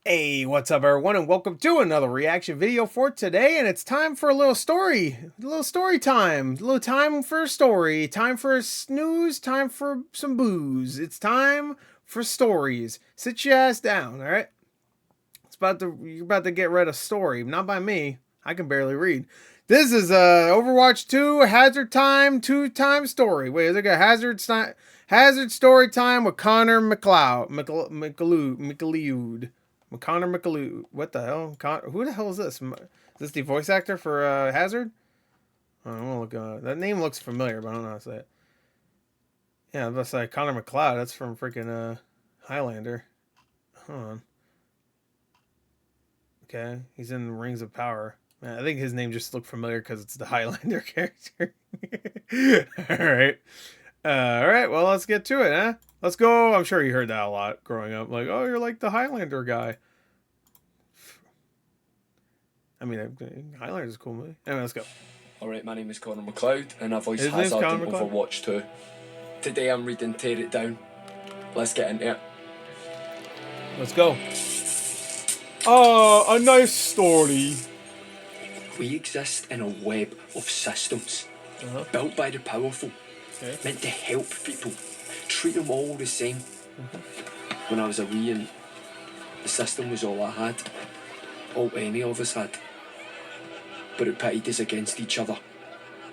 Hey, what's up everyone, and welcome to another reaction video for today, and it's time for a little story time, a little time for a story, time for a snooze, time for some booze. It's time for stories. Sit your ass down, alright? You're about to get read a story, not by me. I can barely read. This is Overwatch 2 Hazard Time 2-time story. Wait, is it a Hazard story time with Conor McLeod. Conor McLeod. What the hell? Who the hell is this? Is this the voice actor for Hazard? I don't know. Look, that name looks familiar, but I don't know how to say it. Yeah, that's like Conor McLeod. That's from freaking Highlander. Hold on. Okay, he's in Rings of Power. I think his name just looked familiar because it's the Highlander character. Alright. Alright, well, let's get to it, huh? Let's go. I'm sure you heard that a lot growing up. Like, oh, you're like the Highlander guy. I mean, Highlander's a cool movie. Anyway, let's go. Alright, my name is Conor McLeod, and I voice Hazard in Overwatch 2. Today I'm reading Tear It Down. Let's get into it. Let's go. Oh, a nice story. We exist in a web of systems, built by the powerful, meant to help people, treat them all the same. When I was a wee and the system was all I had, all any of us had. But it pitted us against each other,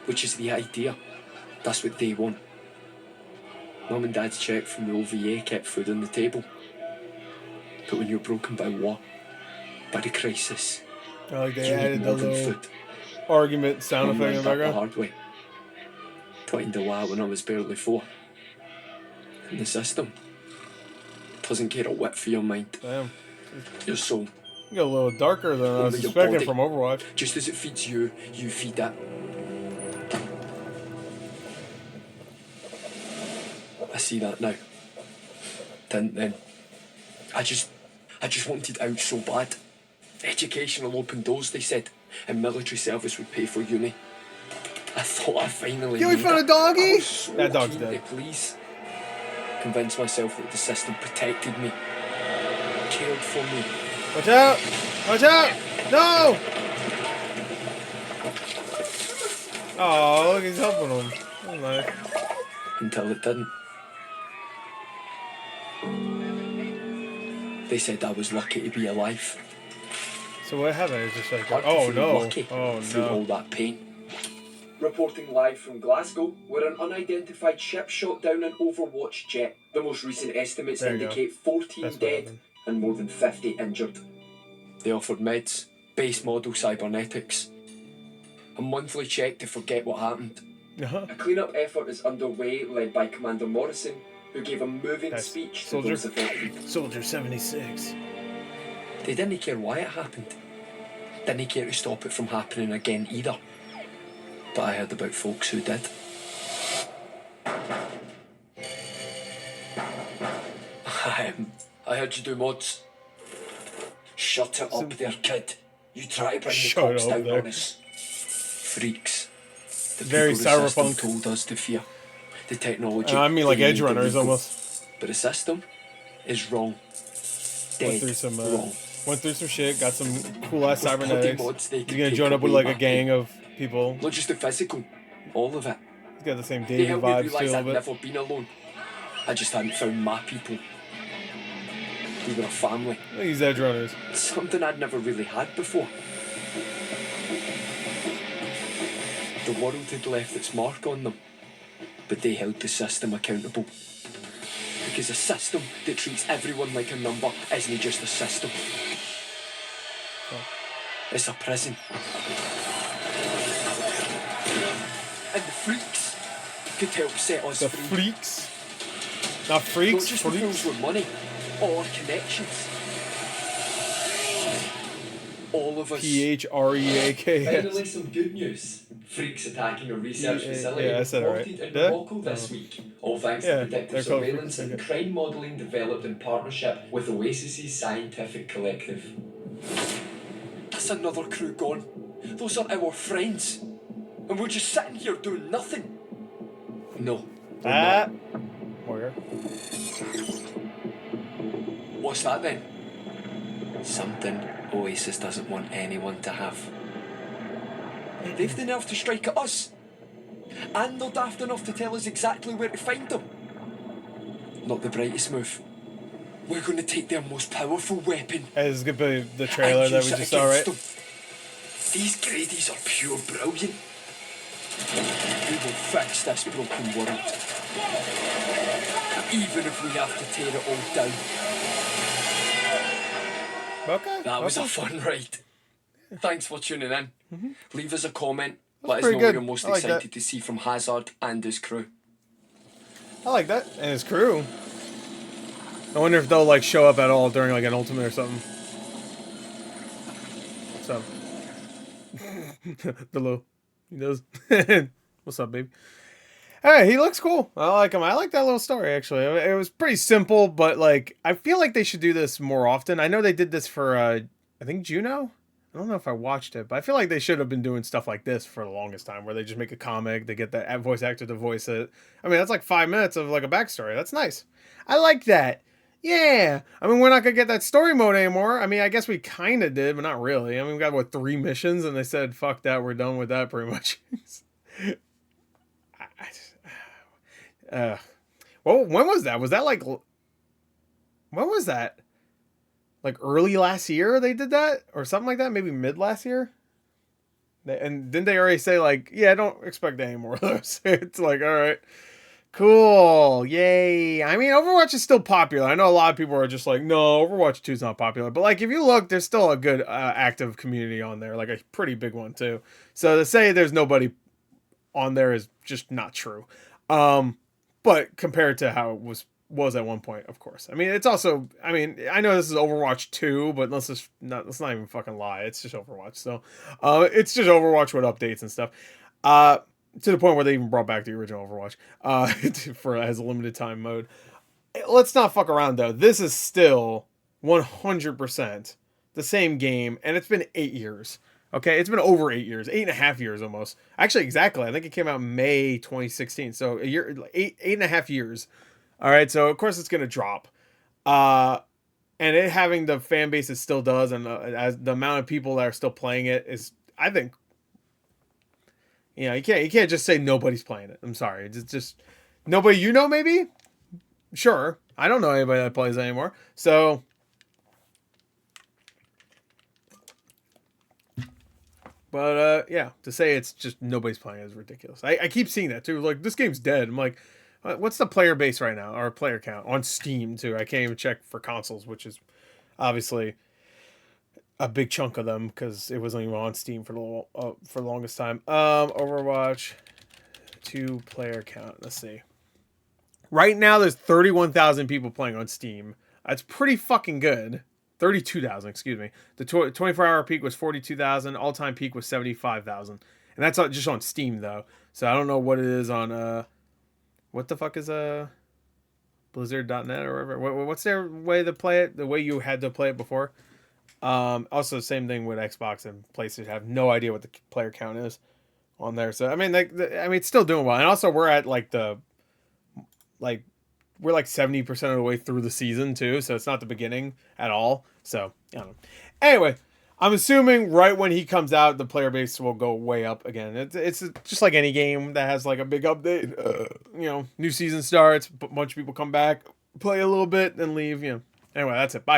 which is the idea. That's what they want. Mum and Dad's cheque from the OVA kept food on the table. But when you're broken by war, by the crisis, I like they added the little food. Argument sound effect in the background. The hard way. Pointing to why when I was barely 4. And the system doesn't care a whit for your mind. Damn. Your soul. You got a little darker than I was expecting from Overwatch. Just as it feeds you, you feed that. I see that now. Didn't then. I just wanted out so bad. Education will open doors, they said, and military service would pay for uni. I thought I finally You found a doggy? So that dog's dead. Please. Convince myself that the system protected me, cared for me. Watch out! Watch out! No! Oh, look, he's helping him. Oh, nice. Until it didn't. They said I was lucky to be alive. So what happened? It's just like, oh no, oh through all that pain. Reporting live from Glasgow, where an unidentified ship shot down an Overwatch jet. The most recent estimates indicate 14 dead and more than 50 injured. They offered meds, base model cybernetics, a monthly check to forget what happened. A clean-up effort is underway, led by Commander Morrison, who gave a moving speech to those affected. Soldier 76. They didn't care why it happened. Didn't care to stop it from happening again either. But I heard about folks who did. I heard you do mods. Shut it up there, kid. You try to bring the cops down on us. Freaks. The very cyberpunk. Told us to fear. The technology. I mean, like Edge Runners almost. But the system is wrong. Dead wrong. Went through some shit, got some cool ass cybernetics. You're gonna join up with like a gang of people. Not just the physical, all of it. He's got the same Davey vibes too. I'd never been alone. I just hadn't found my people. We were a family. These Edge Runners. Something I'd never really had before. The world had left its mark on them, but they held the system accountable. Because a system that treats everyone like a number isn't just a system. It's a prison. And the freaks could help set us free. The freaks? Not freaks? Not just the fools with money or connections. All of us. PHREAKS. Finally, some good news. Freaks attacking a research facility reported in Morocco this week. All thanks to predictive surveillance and crime modelling developed in partnership with Oasis's scientific collective. That's another crew gone. Those are our friends. And we're just sitting here doing nothing. No. Warrior. What's that then? Something Oasis doesn't want anyone to have. They've the nerve to strike at us. And they're daft enough to tell us exactly where to find them. Not the brightest move. We're going to take their most powerful weapon. This is going to be the trailer that we just saw, right? Them. These Gradies are pure brilliant. We will fix this broken world. Even if we have to tear it all down. Okay. That was a fun ride. Thanks for tuning in. Leave us a comment. Let us know good. what you're most excited that. to see from Hazard and his crew. I like that. And his crew. I wonder if they'll like show up at all during like an ultimate or something. So. Hello. He does. What's up, baby? Hey, he looks cool. I like him. I like that little story, actually. It was pretty simple, but like, I feel like they should do this more often. I know they did this for, I think Juno? I don't know if I watched it, but I feel like they should have been doing stuff like this for the longest time, where they just make a comic, they get the voice actor to voice it. I mean, that's like 5 minutes of like a backstory. That's nice. I like that. Yeah. I mean, we're not going to get that story mode anymore. I mean, I guess we kind of did, but not really. I mean, we got, what, 3 missions, and they said, fuck that, we're done with that pretty much. Well, when was that? Was that like, when was that? Like early last year they did that? Or something like that? Maybe mid last year? And didn't they already say like, yeah, don't expect any more of those? It's like, all right, cool, yay. I mean, Overwatch is still popular. I know a lot of people are just like, no, Overwatch 2 is not popular. But like, if you look, there's still a good active community on there. Like a pretty big one too. So to say there's nobody on there is just not true. But compared to how it was at one point, of course. I mean, it's also, I mean, I know this is Overwatch 2, but let's not even fucking lie. It's just Overwatch. So, it's just Overwatch with updates and stuff. To the point where they even brought back the original Overwatch, for as a limited time mode. Let's not fuck around though. This is still 100% the same game, and it's been 8 years. Okay, it's been over 8 years, 8.5 years almost. Actually, exactly. I think it came out May 2016. So a year, 8.5 years. All right, so of course it's gonna drop, and it having the fan base it still does, and as the amount of people that are still playing it is, I think, you know, you can't just say nobody's playing it. I'm sorry, it's just nobody. You know, maybe, sure. I don't know anybody that plays it anymore. So. But, yeah, to say it's just nobody's playing is ridiculous. I keep seeing that, too. Like, this game's dead. I'm like, what's the player base right now? Or player count? On Steam, too. I can't even check for consoles, which is obviously a big chunk of them, because it wasn't even on Steam for the longest time. Overwatch 2 player count. Let's see. Right now, there's 31,000 people playing on Steam. That's pretty fucking good. 32,000, excuse me. The 24-hour peak was 42,000. All-time peak was 75,000. And that's just on Steam, though. So I don't know what it is on, what the fuck is, Blizzard.net or whatever. What's their way to play it? The way you had to play it before? Also, same thing with Xbox and PlayStation. I have no idea what the player count is on there. So, I mean, it's still doing well. And also, we're at, we're like 70% of the way through the season too, so it's not the beginning at all. So, I don't know. Anyway, I'm assuming right when he comes out, the player base will go way up again. It's just like any game that has like a big update. You know, new season starts, a bunch of people come back, play a little bit, then leave. You know. Anyway, that's it. Bye.